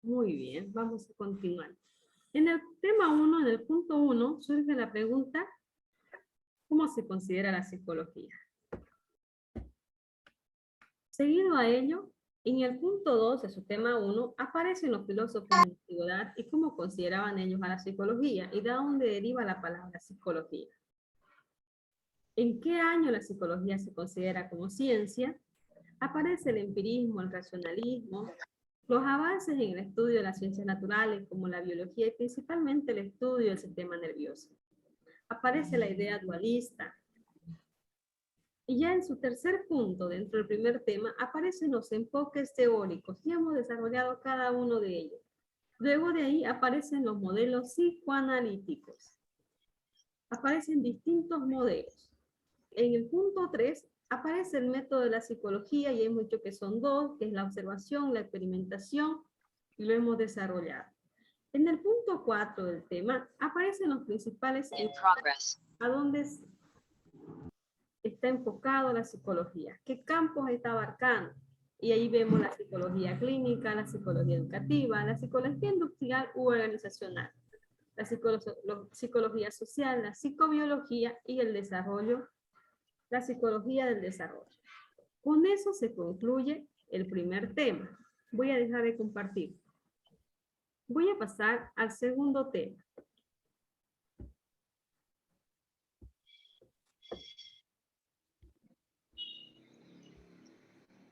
Muy bien, vamos a continuar. En el tema 1, en el punto 1, surge la pregunta, ¿cómo se considera la psicología? Seguido a ello, en el punto 2 de su tema 1, aparecen los filósofos en la antigüedad y cómo consideraban ellos a la psicología y de dónde deriva la palabra psicología. ¿En qué año la psicología se considera como ciencia? Aparece el empirismo, el racionalismo, los avances en el estudio de las ciencias naturales como la biología y principalmente el estudio del sistema nervioso. Aparece la idea dualista. Y ya en su tercer punto, dentro del primer tema, aparecen los enfoques teóricos y hemos desarrollado cada uno de ellos. Luego de ahí aparecen los modelos psicoanalíticos. Aparecen distintos modelos. En el punto 3 aparece el método de la psicología y hemos dicho que son dos, que es la observación, la experimentación, y lo hemos desarrollado. En el punto 4 del tema aparecen los principales a dónde está enfocado la psicología, qué campos está abarcando. Y ahí vemos la psicología clínica, la psicología educativa, la psicología industrial u organizacional, la psicología social, la psicobiología y el desarrollo, la psicología del desarrollo. Con eso se concluye el primer tema. Voy a dejar de compartir. Voy a pasar al segundo tema.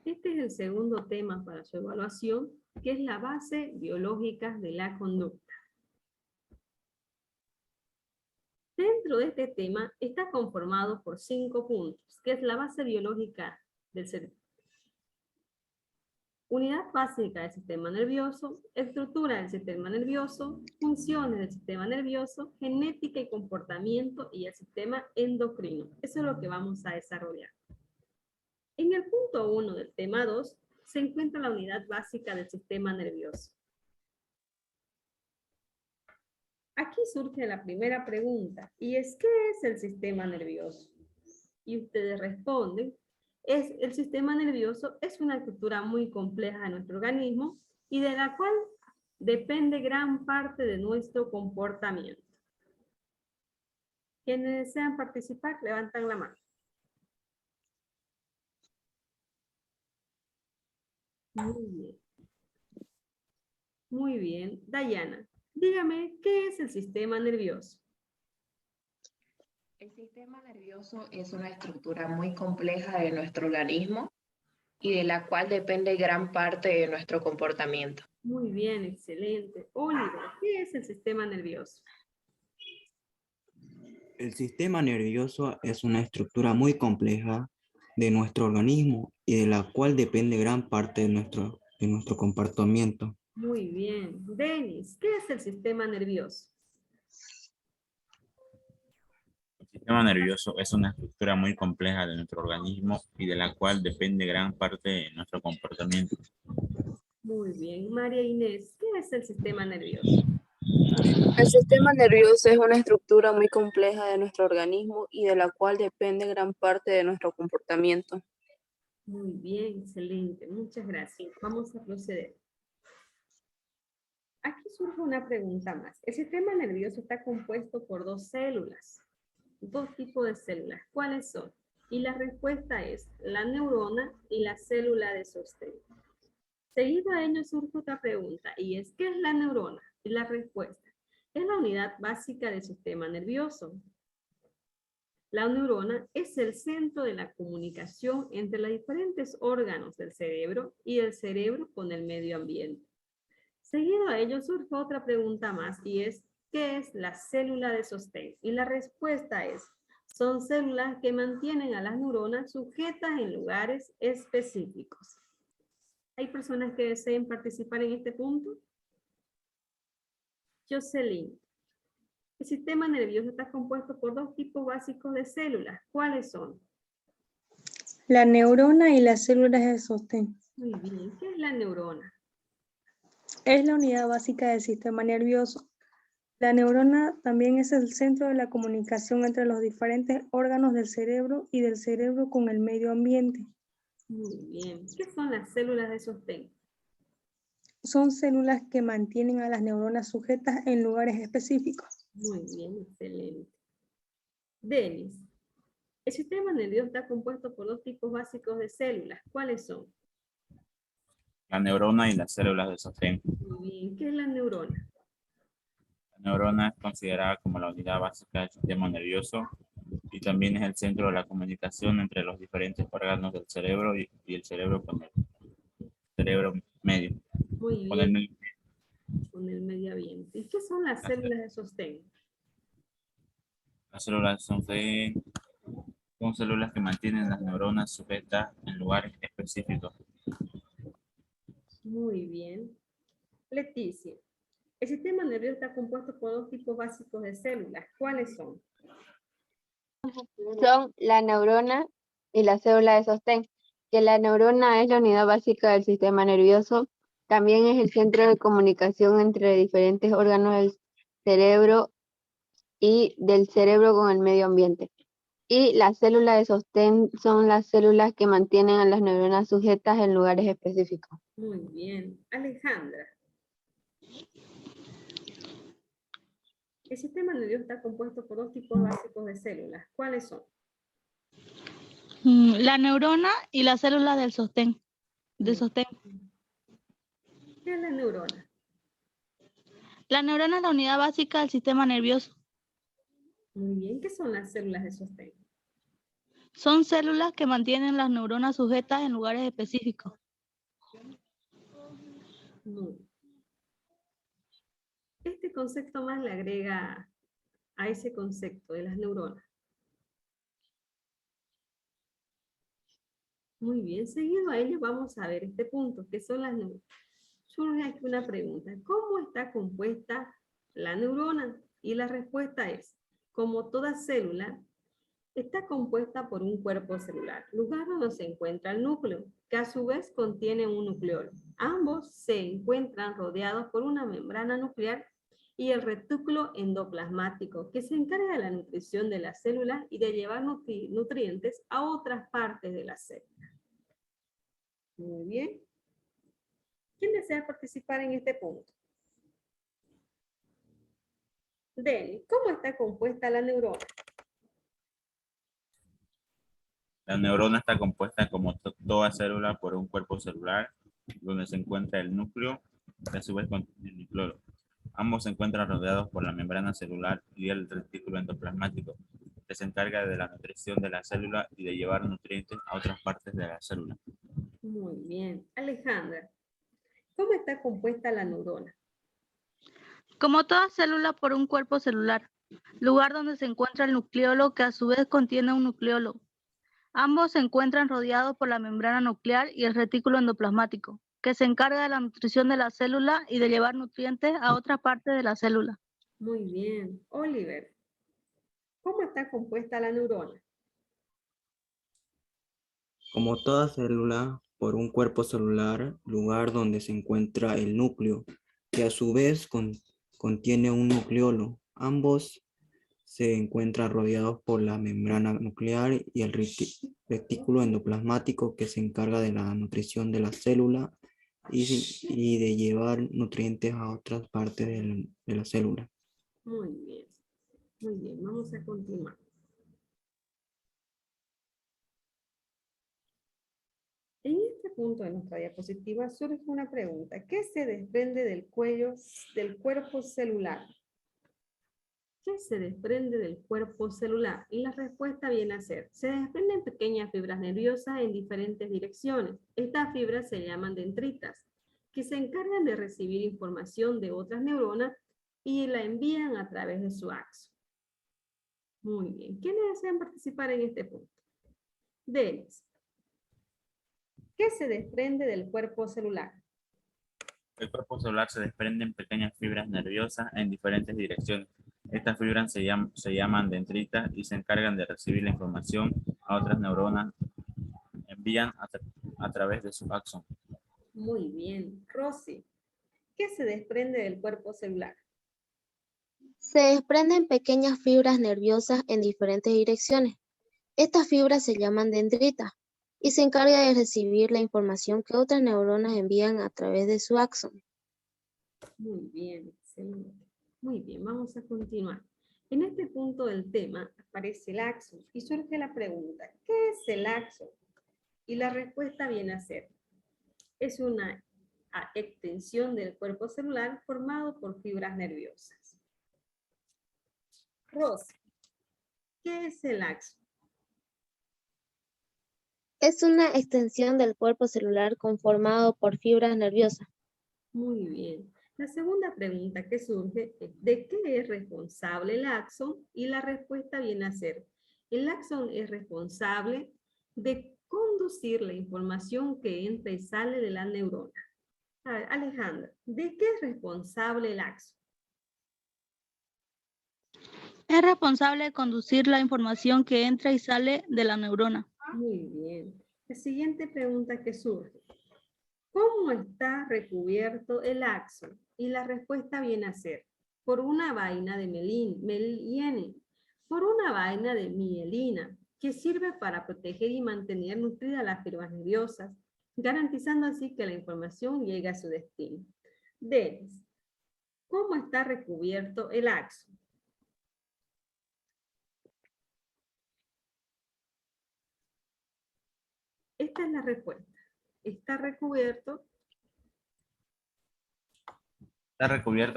Este es el segundo tema para su evaluación, que es la base biológica de la conducta. Dentro de este tema está conformado por 5 puntos, que es la base biológica del ser. Unidad básica del sistema nervioso, estructura del sistema nervioso, funciones del sistema nervioso, genética y comportamiento y el sistema endocrino. Eso es lo que vamos a desarrollar. En el punto 1 del tema 2 se encuentra la unidad básica del sistema nervioso. Aquí surge la primera pregunta, y es, ¿qué es el sistema nervioso? Y ustedes responden, el sistema nervioso es una estructura muy compleja de nuestro organismo y de la cual depende gran parte de nuestro comportamiento. Quienes desean participar, levantan la mano. Muy bien. Muy bien. Dayana, dígame, ¿qué es el sistema nervioso? El sistema nervioso es una estructura muy compleja de nuestro organismo y de la cual depende gran parte de nuestro comportamiento. Muy bien, excelente. Oliver, ¿qué es el sistema nervioso? El sistema nervioso es una estructura muy compleja de nuestro organismo y de la cual depende gran parte de nuestro comportamiento. Muy bien. Denis, ¿qué es el sistema nervioso? El sistema nervioso es una estructura muy compleja de nuestro organismo y de la cual depende gran parte de nuestro comportamiento. Muy bien. María Inés, ¿qué es el sistema nervioso? El sistema nervioso es una estructura muy compleja de nuestro organismo y de la cual depende gran parte de nuestro comportamiento. Muy bien, excelente. Muchas gracias. Vamos a proceder. Aquí surge una pregunta más. El sistema nervioso está compuesto por 2 células, 2 tipos de células. ¿Cuáles son? Y la respuesta es la neurona y la célula de sostén. Seguido a ello surge otra pregunta, y es, ¿qué es la neurona? Y la respuesta es la unidad básica del sistema nervioso. La neurona es el centro de la comunicación entre los diferentes órganos del cerebro y el cerebro con el medio ambiente. Seguido a ello surge otra pregunta más, y es, ¿qué es la célula de sostén? Y la respuesta es, son células que mantienen a las neuronas sujetas en lugares específicos. ¿Hay personas que deseen participar en este punto? Jocelyn. El sistema nervioso está compuesto por 2 tipos básicos de células. ¿Cuáles son? La neurona y las células de sostén. Muy bien. ¿Qué es la neurona? Es la unidad básica del sistema nervioso. La neurona también es el centro de la comunicación entre los diferentes órganos del cerebro y del cerebro con el medio ambiente. Muy bien. ¿Qué son las células de sostén? son células que mantienen a las neuronas sujetas en lugares específicos. Muy bien, excelente. Denis, el sistema nervioso está compuesto por dos tipos básicos de células. ¿Cuáles son? La neurona y las células de sostén. Muy bien, ¿qué es la neurona? La neurona es considerada como la unidad básica del sistema nervioso y también es el centro de la comunicación entre los diferentes órganos del cerebro y el cerebro con el cerebro medio. Muy Con el bien, medio. con el medio ambiente. ¿Y qué son las células de sostén? Las células son células que mantienen las neuronas sujetas en lugares específicos. Muy bien. Leticia, el sistema nervioso está compuesto por dos tipos básicos de células. ¿Cuáles son? Son la neurona y la célula de sostén, que la neurona es la unidad básica del sistema nervioso, también es el centro de comunicación entre diferentes órganos del cerebro y del cerebro con el medio ambiente. Y las células de sostén son las células que mantienen a las neuronas sujetas en lugares específicos. Muy bien. Alejandra, el sistema nervioso está compuesto por dos tipos básicos de células. ¿Cuáles son? La neurona y la célula del sostén. De sostén. ¿Qué es la neurona? La neurona es la unidad básica del sistema nervioso. Muy bien. ¿Qué son las células de sostén? Son células que mantienen las neuronas sujetas en lugares específicos. Muy bien. Este concepto más le agrega a ese concepto de las neuronas. Muy bien, seguido a ello vamos a ver este punto, que son las neuronas. Surge aquí una pregunta, ¿cómo está compuesta la neurona? Y la respuesta es, como toda célula, está compuesta por un cuerpo celular, lugar donde se encuentra el núcleo, que a su vez contiene un nucleolo. Ambos se encuentran rodeados por una membrana nuclear y el retículo endoplasmático, que se encarga de la nutrición de las células y de llevar nutrientes a otras partes de la célula. Muy bien. ¿Quién desea participar en este punto? Denis, ¿cómo está compuesta la neurona? La neurona está compuesta como toda célula por un cuerpo celular donde se encuentra el núcleo, que a su vez contiene el nucleolo. Ambos se encuentran rodeados por la membrana celular y el retículo endoplasmático, que se encarga de la nutrición de la célula y de llevar nutrientes a otras partes de la célula. Muy bien. Alejandra, ¿cómo está compuesta la neurona? Como toda célula por un cuerpo celular, lugar donde se encuentra el nucleolo que a su vez contiene un nucleolo. Ambos se encuentran rodeados por la membrana nuclear y el retículo endoplasmático, que se encarga de la nutrición de la célula y de llevar nutrientes a otra parte de la célula. Muy bien. Oliver, ¿cómo está compuesta la neurona? Como toda célula, por un cuerpo celular, lugar donde se encuentra el núcleo, que a su vez contiene un nucleolo. Ambos se encuentran rodeados por la membrana nuclear y el retículo endoplasmático, que se encarga de la nutrición de la célula y de llevar nutrientes a otras partes de la célula. Muy bien. Muy bien, vamos a continuar. En este punto de nuestra diapositiva surge una pregunta. ¿Qué se desprende del cuerpo celular? ¿Qué se desprende del cuerpo celular? Y la respuesta viene a ser, se desprenden pequeñas fibras nerviosas en diferentes direcciones. Estas fibras se llaman dendritas, que se encargan de recibir información de otras neuronas y la envían a través de su axo. Muy bien. ¿Quiénes desean participar en este punto? Denis, ¿qué se desprende del cuerpo celular? El cuerpo celular se desprende en pequeñas fibras nerviosas en diferentes direcciones. Estas fibras se llaman dendritas y se encargan de recibir la información a otras neuronas, envían a través de su axón. Muy bien. Rosy, ¿qué se desprende del cuerpo celular? Se desprenden pequeñas fibras nerviosas en diferentes direcciones. Estas fibras se llaman dendritas y se encarga de recibir la información que otras neuronas envían a través de su axón. Muy bien, excelente. Muy bien, vamos a continuar. En este punto del tema aparece el axon y surge la pregunta, ¿qué es el axon? Y la respuesta viene a ser, es una extensión del cuerpo celular formado por fibras nerviosas. Rosy, ¿qué es el axon? Es una extensión del cuerpo celular conformado por fibras nerviosas. Muy bien. La segunda pregunta que surge es, ¿de qué es responsable el axón? Y la respuesta viene a ser, el axón es responsable de conducir la información que entra y sale de la neurona. A ver, Alejandra, ¿de qué es responsable el axón? Es responsable de conducir la información que entra y sale de la neurona. Muy bien. La siguiente pregunta que surge, ¿cómo está recubierto el axón? Y la respuesta viene a ser, por una vaina de por una vaina de mielina, que sirve para proteger y mantener nutridas las fibras nerviosas, garantizando así que la información llegue a su destino. Denis, ¿cómo está recubierto el axón? Esta es la respuesta. Está recubierto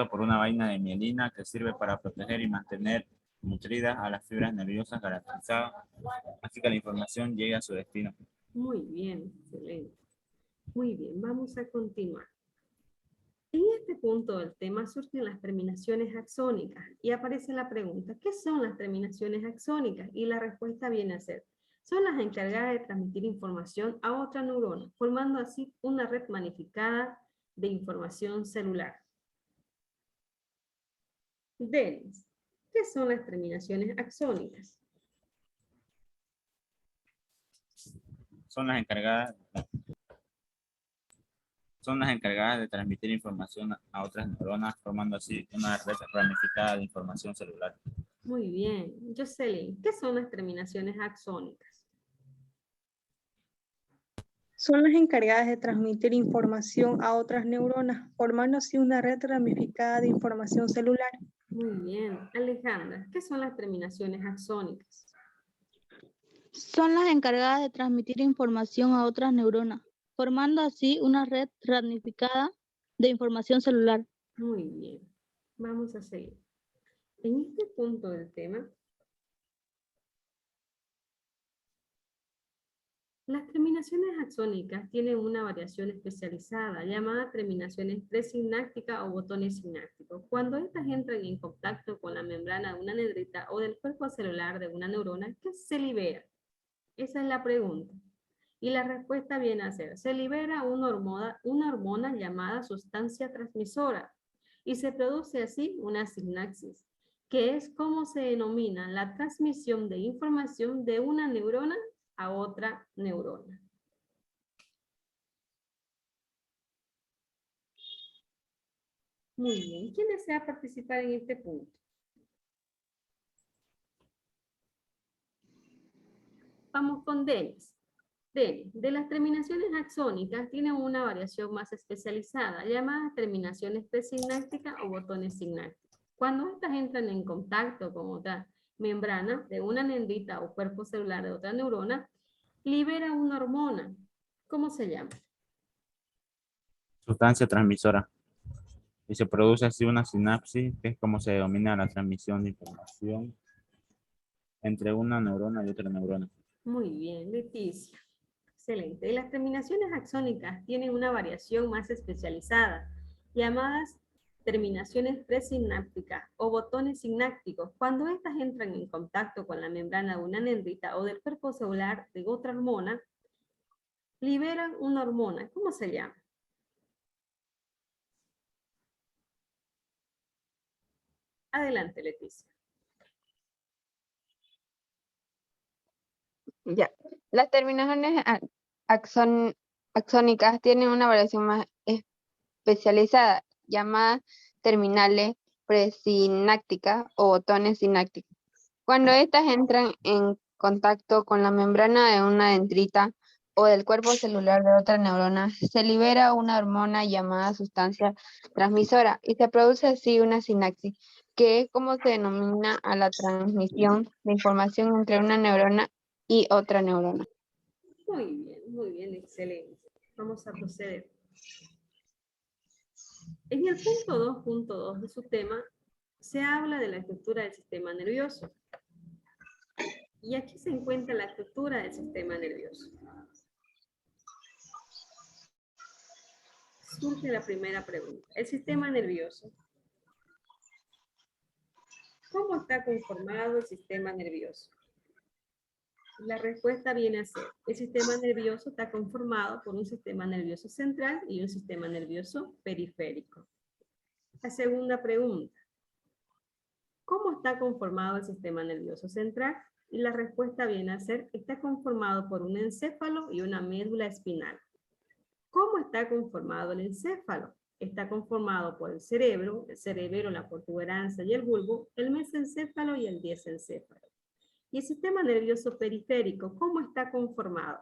por una vaina de mielina que sirve para proteger y mantener nutridas a las fibras nerviosas garantizadas, así que la información llegue a su destino. muy bien, excelente. Muy bien, vamos a continuar. En este punto del tema surgen las terminaciones axónicas y aparece la pregunta, ¿qué son las terminaciones axónicas? Y la respuesta viene a ser, son las encargadas de transmitir información a otra neurona, formando así una red magnificada de información celular. Denis, ¿qué son las terminaciones axónicas? Son las encargadas de transmitir información a otras neuronas, formando así una red ramificada de información celular. Muy bien. Jocelyn, ¿qué son las terminaciones axónicas? Son las encargadas de transmitir información a otras neuronas, formando así una red ramificada de información celular. Muy bien. Alejandra, ¿qué son las terminaciones axónicas? Son las encargadas de transmitir información a otras neuronas, formando así una red ramificada de información celular. Muy bien. Vamos a seguir. En este punto del tema, las terminaciones axónicas tienen una variación especializada llamada terminaciones presinápticas o botones sinápticos. Cuando estas entran en contacto con la membrana de una neurita o del cuerpo celular de una neurona, ¿qué se libera? Esa es la pregunta. Y la respuesta viene a ser, se libera una hormona llamada sustancia transmisora y se produce así una sinapsis, que es como se denomina la transmisión de información de una neurona a otra neurona. Muy bien, ¿quién desea participar en este punto? Vamos con Denis. Denis, de las terminaciones axónicas tienen una variación más especializada, llamada terminaciones presinápticas o botones sinápticos. Cuando estas entran en contacto con otra membrana de una neurita o cuerpo celular de otra neurona, libera una hormona. ¿Cómo se llama? Sustancia transmisora. Y se produce así una sinapsis, que es como se denomina la transmisión de información entre una neurona y otra neurona. Muy bien, Leticia. Excelente. Las terminaciones axónicas tienen una variación más especializada, llamadas terminaciones presinápticas o botones sinápticos. Cuando estas entran en contacto con la membrana de una neurita o del cuerpo celular de otra hormona, liberan una hormona. ¿Cómo se llama? Adelante, Leticia. Ya. Las terminaciones axónicas tienen una variación más especializada, llamada terminales presinápticas o botones sinápticos. Cuando estas entran en contacto con la membrana de una dendrita o del cuerpo celular de otra neurona, se libera una hormona llamada sustancia transmisora y se produce así una sinapsis, que es como se denomina a la transmisión de información entre una neurona y otra neurona. muy bien, excelente. Vamos a proceder. En el punto 2.2 de su tema, se habla de la estructura del sistema nervioso. Y aquí se encuentra la estructura del sistema nervioso. Surge la primera pregunta. El sistema nervioso. ¿Cómo está conformado el sistema nervioso? La respuesta viene a ser, el sistema nervioso está conformado por un sistema nervioso central y un sistema nervioso periférico. La segunda pregunta. ¿Cómo está conformado el sistema nervioso central? Y la respuesta viene a ser, está conformado por un encéfalo y una médula espinal. ¿Cómo está conformado el encéfalo? Está conformado por el cerebro, la protuberancia y el bulbo, el mesencéfalo y el diencéfalo. ¿Y el sistema nervioso periférico, cómo está conformado?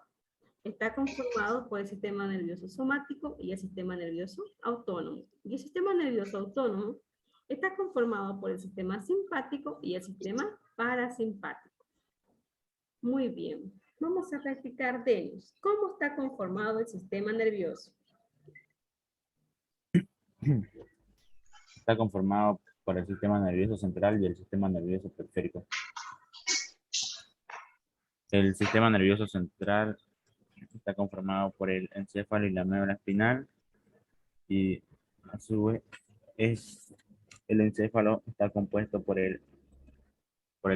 Está conformado por el sistema nervioso somático y el sistema nervioso autónomo. Y el sistema nervioso autónomo está conformado por el sistema simpático y el sistema parasimpático. Muy bien. Vamos a practicar Denis. ¿Cómo está conformado el sistema nervioso? Está conformado por el sistema nervioso central y el sistema nervioso periférico. El sistema nervioso central está conformado por el encéfalo y la médula espinal, y a su vez el encéfalo está compuesto por el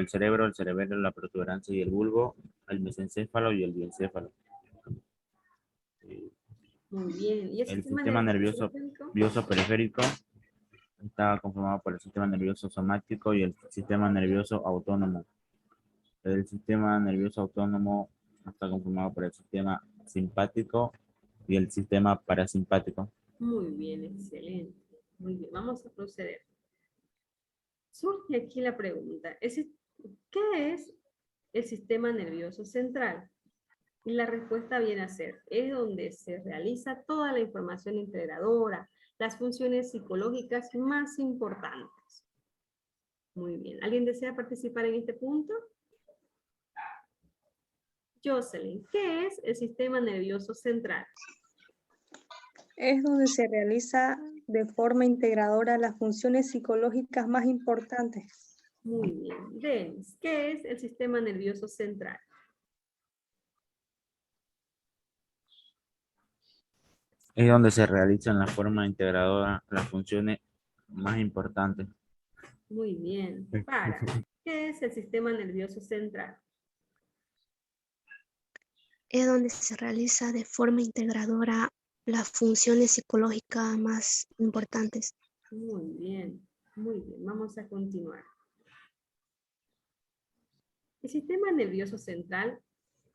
cerebro, la protuberancia y el bulbo, el mesencéfalo y el diencéfalo. Muy bien. ¿Y el sistema nervioso periférico está conformado por el sistema nervioso somático y el sistema nervioso autónomo. El sistema nervioso autónomo está conformado por el sistema simpático y el sistema parasimpático. Muy bien, excelente. Muy bien, vamos a proceder. Surge aquí la pregunta, ¿qué es el sistema nervioso central? Y la respuesta viene a ser, es donde se realiza toda la información integradora, las funciones psicológicas más importantes. Muy bien, ¿alguien desea participar en este punto? Jocelyn, ¿qué es el sistema nervioso central? Es donde se realiza de forma integradora las funciones psicológicas más importantes. Muy bien. Denis, ¿qué es el sistema nervioso central? Es donde se realizan la forma integradora las funciones más importantes. Muy bien. ¿Qué es el sistema nervioso central? Es donde se realiza de forma integradora las funciones psicológicas más importantes. Muy bien, muy bien. Vamos a continuar. El sistema nervioso central,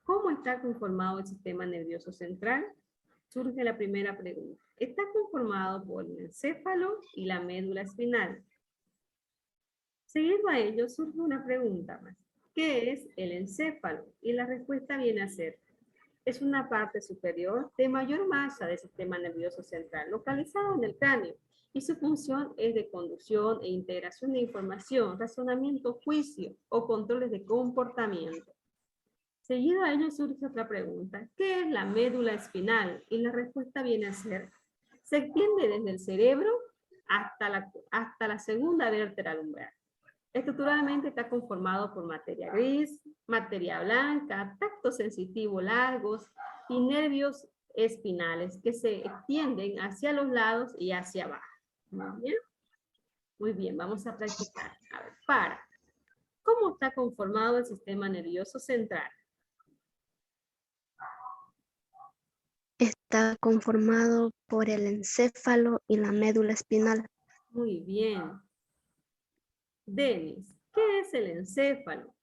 ¿cómo está conformado el sistema nervioso central? Surge la primera pregunta. Está conformado por el encéfalo y la médula espinal. Seguido a ello surge una pregunta más. ¿Qué es el encéfalo? Y la respuesta viene a ser, es una parte superior de mayor masa del sistema nervioso central, localizado en el cráneo, y su función es de conducción e integración de información, razonamiento, juicio o controles de comportamiento. Seguido a ello surge otra pregunta. ¿Qué es la médula espinal? Y la respuesta viene a ser, se extiende desde el cerebro hasta la segunda vértebra lumbar. Estructuralmente está conformado por materia gris, materia blanca, tacto sensitivo largos y nervios espinales que se extienden hacia los lados y hacia abajo. ¿Muy bien? Muy bien, vamos a practicar. A ver, ¿cómo está conformado el sistema nervioso central? Está conformado por el encéfalo y la médula espinal. Muy bien. Denis, ¿qué es el encéfalo?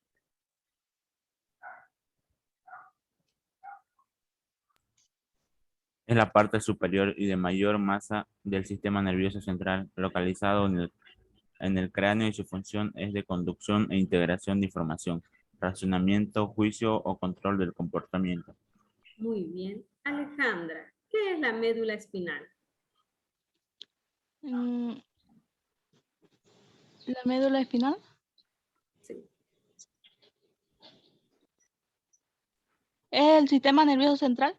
Es la parte superior y de mayor masa del sistema nervioso central, localizado en el cráneo, y su función es de conducción e integración de información, razonamiento, juicio o control del comportamiento. Muy bien. Alejandra, ¿qué es la médula espinal? Mm, La médula espinal Sí. es el sistema nervioso central.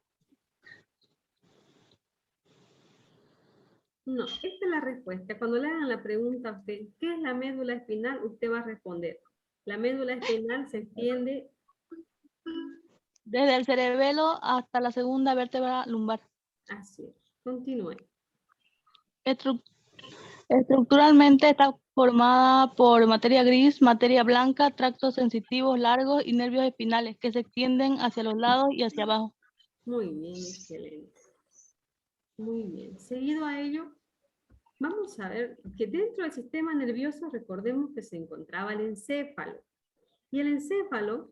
No, esta es la respuesta. Cuando le hagan la pregunta a usted, ¿qué es la médula espinal? Usted va a responder. La médula espinal se extiende. Desde el cerebelo hasta la segunda vértebra lumbar. Así es. Continúe. Estructuralmente está formada por materia gris, materia blanca, tractos sensitivos largos y nervios espinales que se extienden hacia los lados y hacia abajo. Muy bien, excelente. Muy bien. Seguido a ello, vamos a ver que dentro del sistema nervioso recordemos que se encontraba el encéfalo. Y el encéfalo,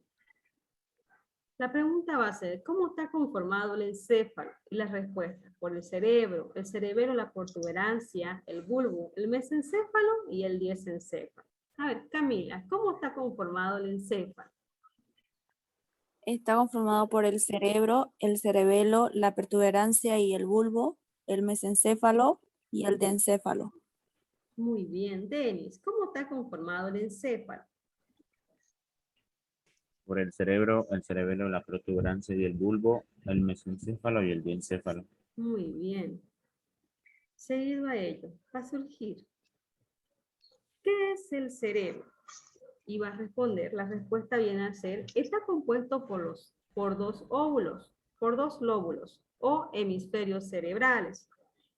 la pregunta va a ser, ¿cómo está conformado el encéfalo? Y la respuesta, por el cerebelo, la protuberancia, el bulbo, el mesencéfalo y el diencéfalo. A ver, Camila, ¿cómo está conformado el encéfalo? Está conformado por el cerebro, el cerebelo, la protuberancia y el bulbo, el mesencéfalo y el diencéfalo. Muy bien, Denis, ¿cómo está conformado el encéfalo? Por el cerebro, el cerebelo, la protuberancia y el bulbo, el mesencéfalo y el diencéfalo. Muy bien. Seguido a ello, va a surgir, ¿qué es el cerebro? Y va a responder, la respuesta viene a ser, está compuesto por dos lóbulos o hemisferios cerebrales.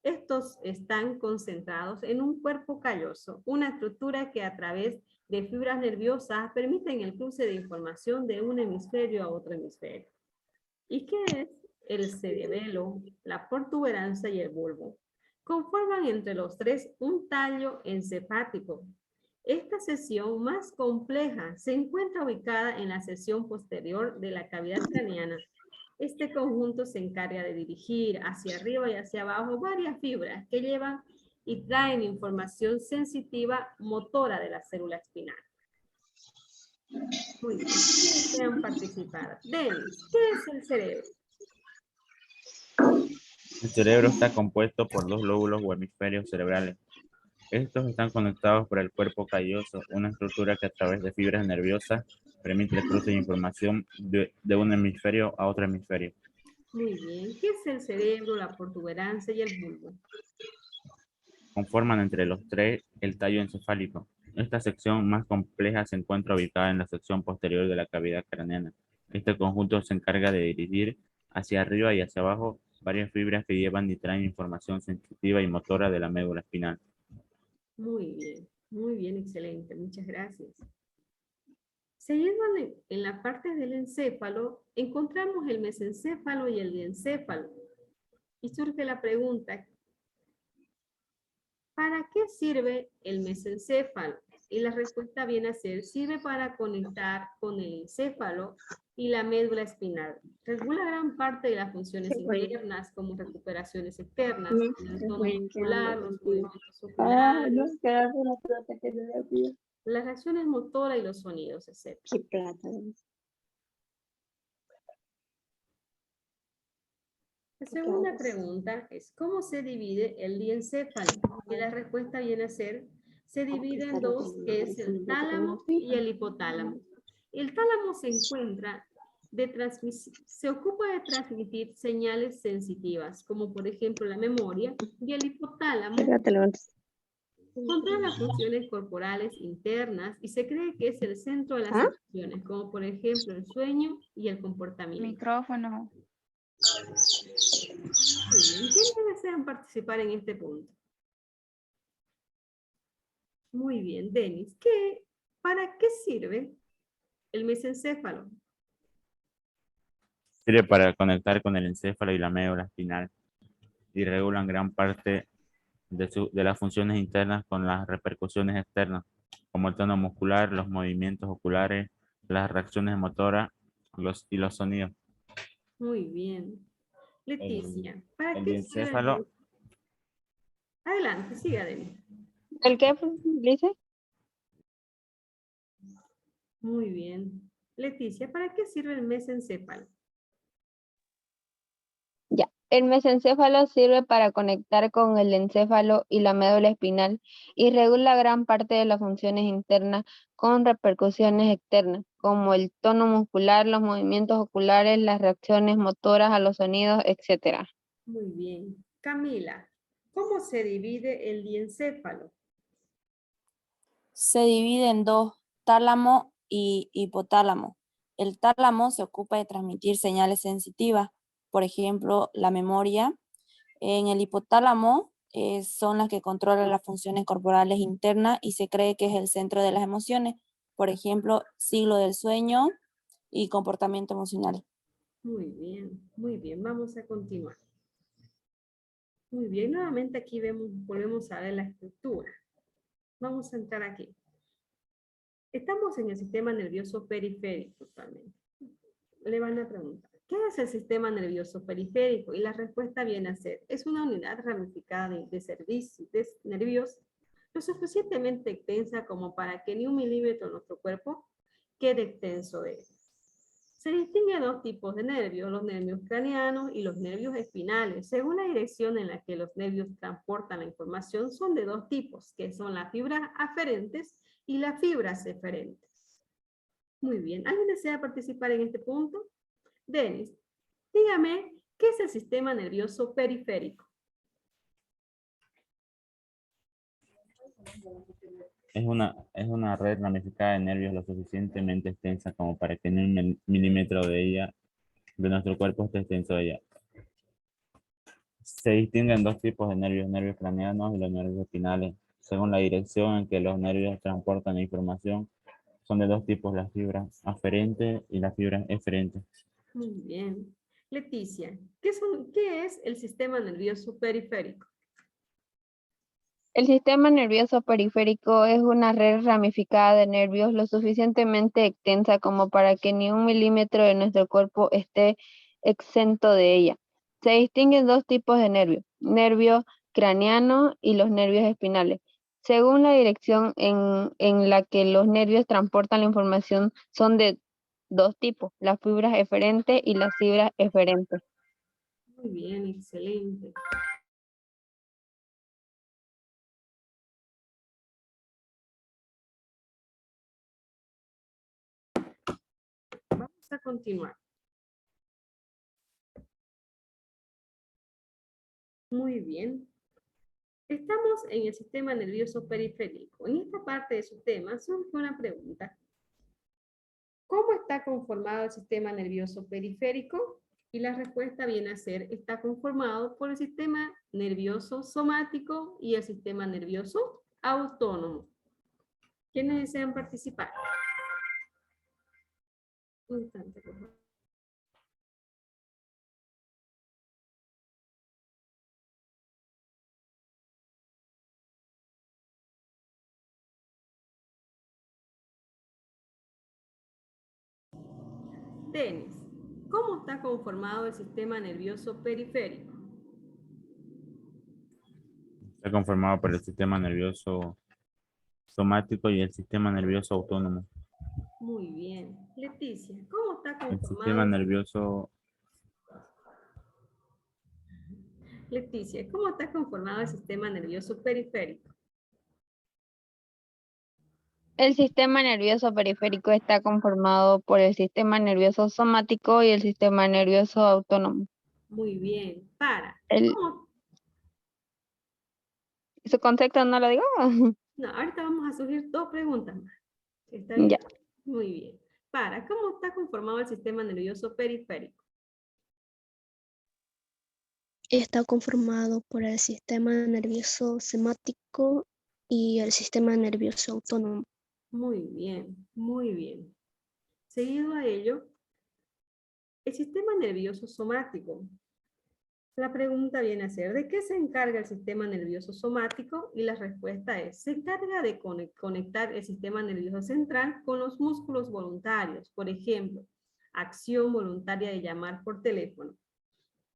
Estos están concentrados en un cuerpo calloso, una estructura que a través de fibras nerviosas permiten el cruce de información de un hemisferio a otro hemisferio. ¿Y qué es el cerebelo, la protuberancia y el bulbo? Conforman entre los tres un tallo encefático. Esta sección más compleja se encuentra ubicada en la sección posterior de la cavidad craneana. Este conjunto se encarga de dirigir hacia arriba y hacia abajo varias fibras que llevan y traen información sensitiva motora de la célula espinal. Muy bien, desean participar. Denis, ¿qué es el cerebro? El cerebro está compuesto por dos lóbulos o hemisferios cerebrales. Estos están conectados por el cuerpo calloso, una estructura que a través de fibras nerviosas permite el cruce de información de un hemisferio a otro hemisferio. Muy bien, ¿qué es el cerebro, la protuberancia y el bulbo? Conforman entre los tres el tallo encefálico. Esta sección más compleja se encuentra ubicada en la sección posterior de la cavidad craneana. Este conjunto se encarga de dirigir hacia arriba y hacia abajo varias fibras que llevan y traen información sensitiva y motora de la médula espinal. Muy bien, excelente, muchas gracias. Siguiendo en la parte del encéfalo, encontramos el mesencéfalo y el diencéfalo. Y surge la pregunta, ¿para qué sirve el mesencéfalo? Y la respuesta viene a ser, sirve para conectar con el encéfalo y la médula espinal. Regula gran parte de las funciones internas, como recuperaciones externas, el tono muscular, los movimientos oculares, las reacciones motoras y los sonidos, etc. La segunda pregunta es, ¿cómo se divide el diencéfalo? Y la respuesta viene a ser, se divide en dos, que es el tálamo y el hipotálamo. El tálamo se ocupa de transmitir señales sensitivas, como por ejemplo la memoria, y el hipotálamo controla las funciones corporales internas y se cree que es el centro de las emociones, como por ejemplo el sueño y el comportamiento. Micrófono. Muy bien. ¿Quiénes desean participar en este punto? Muy bien, Denis. ¿Para qué sirve el mesencéfalo? Sirve para conectar con el encéfalo y la médula espinal y regulan gran parte de las funciones internas con las repercusiones externas, como el tono muscular, los movimientos oculares, las reacciones motoras y los sonidos. Muy bien. Leticia, ¿para El qué sirve el diencéfalo. Adelante, siga, Denis. ¿El qué, dice? Muy bien. Leticia, ¿para qué sirve el mesencéfalo? El mesencéfalo sirve para conectar con el encéfalo y la médula espinal y regula gran parte de las funciones internas con repercusiones externas, como el tono muscular, los movimientos oculares, las reacciones motoras a los sonidos, etc. Muy bien. Camila, ¿cómo se divide el diencéfalo? Se divide en dos, tálamo y hipotálamo. El tálamo se ocupa de transmitir señales sensitivas, por ejemplo, la memoria. En el hipotálamo son las que controlan las funciones corporales internas y se cree que es el centro de las emociones, por ejemplo, ciclo del sueño y comportamiento emocional. Muy bien, muy bien. Vamos a continuar. Muy bien, nuevamente aquí volvemos a ver la estructura. Vamos a entrar aquí. Estamos en el sistema nervioso periférico actualmente. Le van a preguntar, ¿qué es el sistema nervioso periférico? Y la respuesta viene a ser, es una unidad ramificada de servicios nerviosos lo suficientemente extensa como para que ni un milímetro de nuestro cuerpo quede extenso de él. Se distinguen dos tipos de nervios, los nervios craneanos y los nervios espinales. Según la dirección en la que los nervios transportan la información, son de dos tipos, que son las fibras aferentes y las fibras eferentes. Muy bien. ¿Alguien desea participar en este punto? Denis, dígame, ¿qué es el sistema nervioso periférico? Es una red ramificada de nervios lo suficientemente extensa como para que ni un milímetro de nuestro cuerpo esté extenso de ella. Se distinguen dos tipos de nervios craneanos y los nervios espinales. Según la dirección en que los nervios transportan la información, son de dos tipos, las fibras aferentes y las fibras eferentes. Muy bien. Leticia, ¿qué es el sistema nervioso periférico? El sistema nervioso periférico es una red ramificada de nervios lo suficientemente extensa como para que ni un milímetro de nuestro cuerpo esté exento de ella. Se distinguen dos tipos de nervios, nervio craneano y los nervios espinales. Según la dirección en la que los nervios transportan la información, son de dos tipos, las fibras eferentes y las fibras eferentes. Muy bien, excelente. Vamos a continuar. Muy bien. Estamos en el sistema nervioso periférico. En esta parte de su tema surge una pregunta. ¿Cómo está conformado el sistema nervioso periférico? Y la respuesta viene a ser, está conformado por el sistema nervioso somático y el sistema nervioso autónomo. ¿Quiénes desean participar? Un instante, por favor. Denis, ¿cómo está conformado el sistema nervioso periférico? Está conformado por el sistema nervioso somático y el sistema nervioso autónomo. Muy bien. Leticia, ¿cómo está El conformado? sistema nervioso Leticia, ¿cómo está conformado el sistema nervioso periférico? El sistema nervioso periférico está conformado por el sistema nervioso somático y el sistema nervioso autónomo. Muy bien. Para. ¿Cómo? ¿Su concepto no lo digo? No, ahorita vamos a surgir dos preguntas más. ¿Está Ya. bien? Muy bien. Para, ¿cómo está conformado el sistema nervioso periférico? Está conformado por el sistema nervioso somático y el sistema nervioso autónomo. Muy bien, muy bien. Seguido a ello, el sistema nervioso somático. La pregunta viene a ser, ¿de qué se encarga el sistema nervioso somático? Y la respuesta es, se encarga de conectar el sistema nervioso central con los músculos voluntarios. Por ejemplo, acción voluntaria de llamar por teléfono.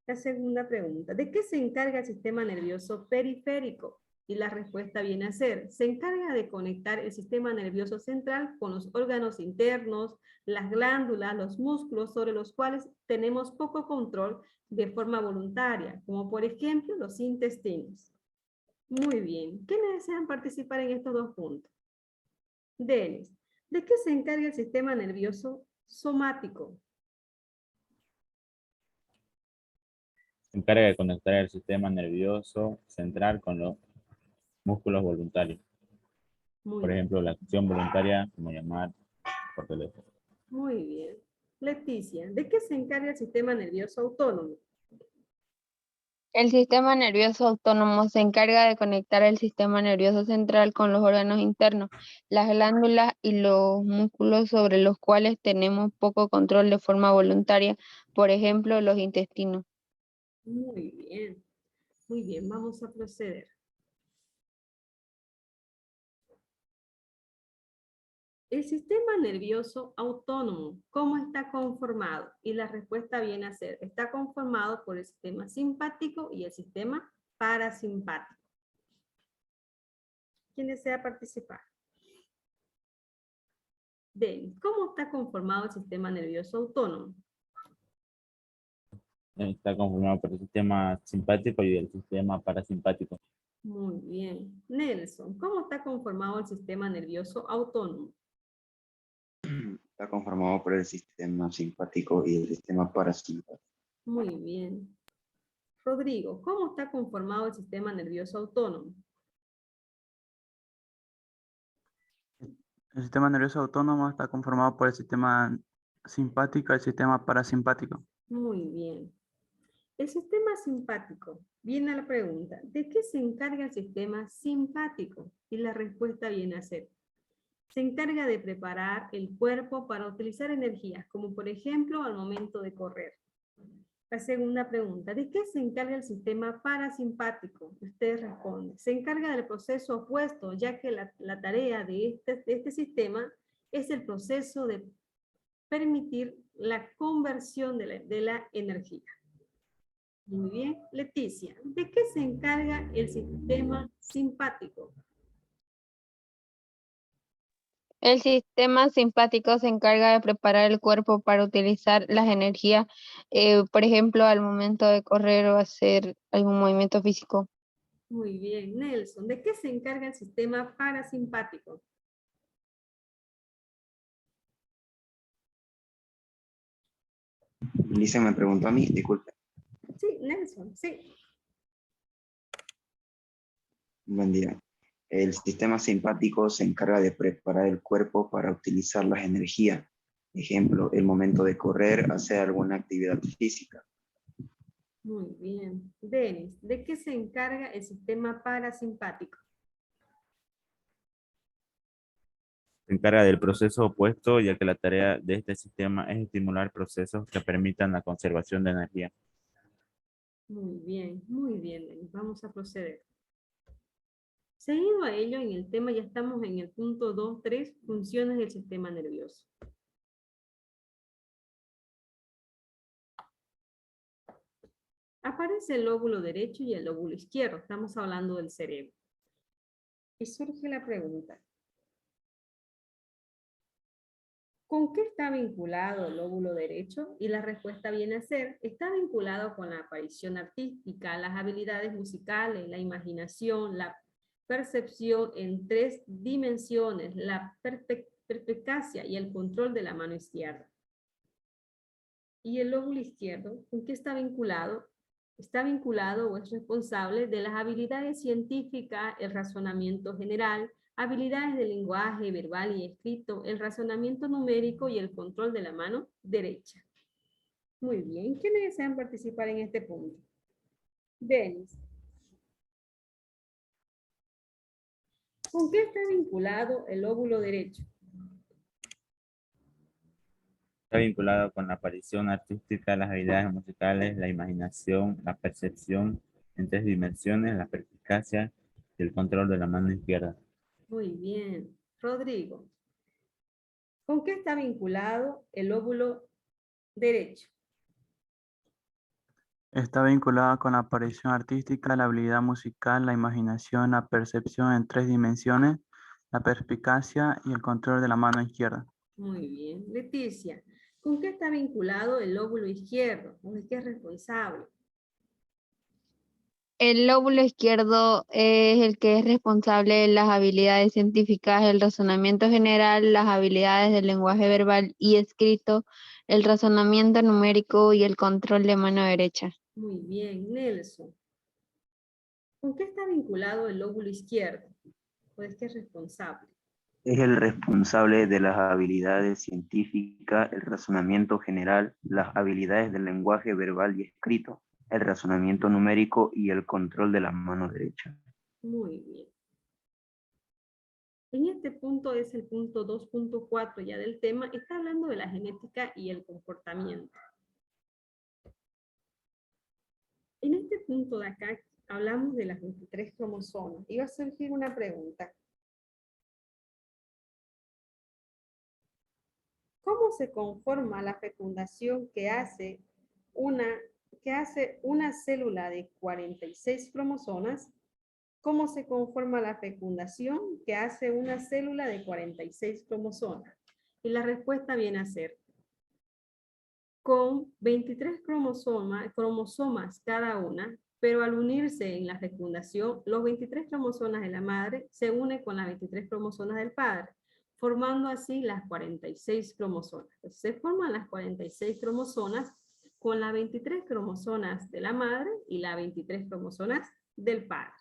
La segunda pregunta, ¿de qué se encarga el sistema nervioso periférico? Y la respuesta viene a ser, se encarga de conectar el sistema nervioso central con los órganos internos, las glándulas, los músculos sobre los cuales tenemos poco control de forma voluntaria, como por ejemplo los intestinos. Muy bien. ¿Quiénes desean participar en estos dos puntos? Denis, ¿de qué se encarga el sistema nervioso somático? Se encarga de conectar el sistema nervioso central con los músculos voluntarios. Muy Por bien. ejemplo, la acción voluntaria, como llamar por teléfono. Muy bien. Leticia, ¿de qué se encarga el sistema nervioso autónomo? El sistema nervioso autónomo se encarga de conectar el sistema nervioso central con los órganos internos, las glándulas y los músculos sobre los cuales tenemos poco control de forma voluntaria, por ejemplo, los intestinos. Muy bien. Muy bien, vamos a proceder. El sistema nervioso autónomo, ¿cómo está conformado? Y la respuesta viene a ser, está conformado por el sistema simpático y el sistema parasimpático. ¿Quién desea participar? Denis, ¿cómo está conformado el sistema nervioso autónomo? Está conformado por el sistema simpático y el sistema parasimpático. Muy bien. Nelson, ¿cómo está conformado el sistema nervioso autónomo? Está conformado por el sistema simpático y el sistema parasimpático. Muy bien. Rodrigo, ¿cómo está conformado el sistema nervioso autónomo? El sistema nervioso autónomo está conformado por el sistema simpático y el sistema parasimpático. Muy bien. El sistema simpático. Viene a la pregunta, ¿de qué se encarga el sistema simpático? Y la respuesta viene a ser, se encarga de preparar el cuerpo para utilizar energías, como por ejemplo al momento de correr. La segunda pregunta, ¿de qué se encarga el sistema parasimpático? Usted responde, se encarga del proceso opuesto, ya que la tarea de este sistema es el proceso de permitir la conversión de la energía. Muy bien. Leticia, ¿de qué se encarga el sistema simpático? El sistema simpático se encarga de preparar el cuerpo para utilizar las energías, por ejemplo, al momento de correr o hacer algún movimiento físico. Muy bien. Nelson, ¿de qué se encarga el sistema parasimpático? Lisa me preguntó a mí, disculpe. Sí, Nelson, sí. Buen día. El sistema simpático se encarga de preparar el cuerpo para utilizar las energías. Ejemplo, el momento de correr, hacer alguna actividad física. Muy bien. Denis, ¿de qué se encarga el sistema parasimpático? Se encarga del proceso opuesto, ya que la tarea de este sistema es estimular procesos que permitan la conservación de energía. Muy bien, Denis. Vamos a proceder. Seguido a ello, en el tema ya estamos en el punto 2.3, funciones del sistema nervioso. Aparece el lóbulo derecho y el lóbulo izquierdo. Estamos hablando del cerebro. Y surge la pregunta, ¿con qué está vinculado el lóbulo derecho? Y la respuesta viene a ser, está vinculado con la aparición artística, las habilidades musicales, la imaginación, la percepción en 3 dimensiones, la perspicacia y el control de la mano izquierda. ¿Y el lóbulo izquierdo, con qué está vinculado? Está vinculado o es responsable de las habilidades científicas, el razonamiento general, habilidades de lenguaje verbal y escrito, el razonamiento numérico y el control de la mano derecha. Muy bien, ¿quiénes desean participar en este punto? Denis. ¿Con qué está vinculado el lóbulo derecho? Está vinculado con la aparición artística, las habilidades musicales, la imaginación, la percepción en 3 dimensiones, la perspicacia y el control de la mano izquierda. Muy bien. Rodrigo. ¿Con qué está vinculado el lóbulo derecho? Está vinculada con la aparición artística, la habilidad musical, la imaginación, la percepción en 3 dimensiones, la perspicacia y el control de la mano izquierda. Muy bien. Leticia, ¿con qué está vinculado el lóbulo izquierdo? ¿O de qué es responsable? El lóbulo izquierdo es el que es responsable de las habilidades científicas, el razonamiento general, las habilidades del lenguaje verbal y escrito, el razonamiento numérico y el control de mano derecha. Muy bien. Nelson, ¿con qué está vinculado el lóbulo izquierdo? ¿O de qué es responsable? Es el responsable de las habilidades científicas, el razonamiento general, las habilidades del lenguaje verbal y escrito, el razonamiento numérico y el control de la mano derecha. Muy bien. En este punto es el punto 2.4 ya del tema, está hablando de la genética y el comportamiento. En este punto de acá hablamos de las 23 cromosomas. Iba a surgir una pregunta. ¿Cómo se conforma la fecundación que hace una célula de 46 cromosomas? ¿Cómo se conforma la fecundación que hace una célula de 46 cromosomas? Y la respuesta viene a ser con 23 cromosomas cada una, pero al unirse en la fecundación, los 23 cromosomas de la madre se unen con las 23 cromosomas del padre, formando así las 46 cromosomas. Entonces, se forman las 46 cromosomas con las 23 cromosomas de la madre y las 23 cromosomas del padre.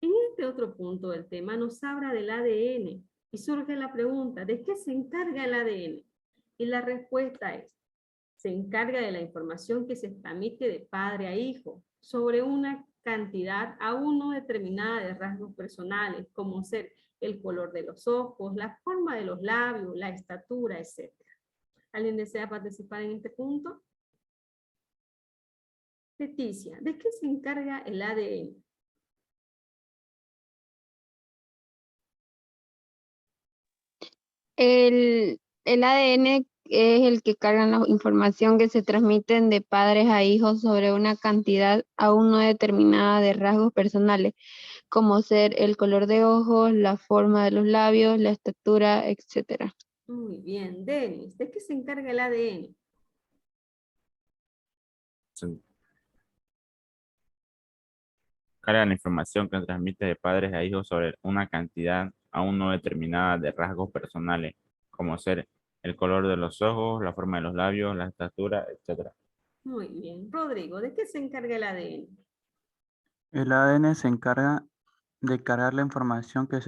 En este otro punto del tema nos habla del ADN y surge la pregunta, ¿de qué se encarga el ADN? Y la respuesta es, se encarga de la información que se transmite de padre a hijo sobre una cantidad aún no determinada de rasgos personales, como ser el color de los ojos, la forma de los labios, la estatura, etc. ¿Alguien desea participar en este punto? Leticia, ¿de qué se encarga el ADN? El ADN es el que carga la información que se transmiten de padres a hijos sobre una cantidad aún no determinada de rasgos personales, como ser el color de ojos, la forma de los labios, la estatura, etc. Muy bien. Denis, ¿de qué se encarga el ADN? Carga la información que transmite de padres a hijos sobre una cantidad aún no determinada de rasgos personales, como ser el color de los ojos, la forma de los labios, la estatura, etc. Muy bien. Rodrigo, ¿de qué se encarga el ADN? El ADN se encarga de cargar la información que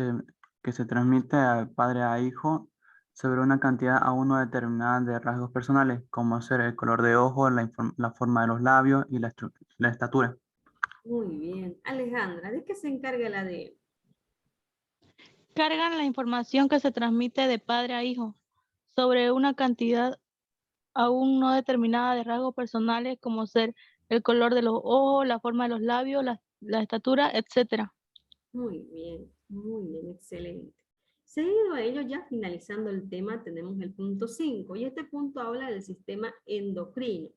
se transmite de padre a hijo sobre una cantidad aún no determinada de rasgos personales, como ser el color de ojos, la forma de los labios y la estatura. Muy bien. Alejandra, ¿de qué se encarga el ADN? Cargan la información que se transmite de padre a hijo sobre una cantidad aún no determinada de rasgos personales como ser el color de los ojos, la forma de los labios, la estatura, etc. Muy bien, excelente. Seguido a ello, ya finalizando el tema, tenemos el punto 5, y este punto habla del sistema endocrino.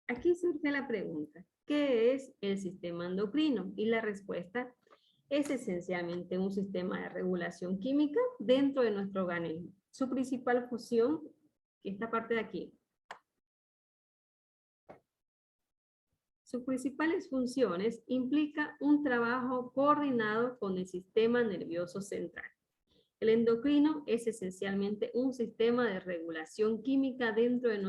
Aquí surge la pregunta, ¿qué es el sistema endocrino? Y la respuesta es esencialmente un sistema de regulación química dentro de nuestro organismo. Su principal función, esta parte de aquí, sus principales funciones implica un trabajo coordinado con el sistema nervioso central. El endocrino es esencialmente un sistema de regulación química dentro de nuestro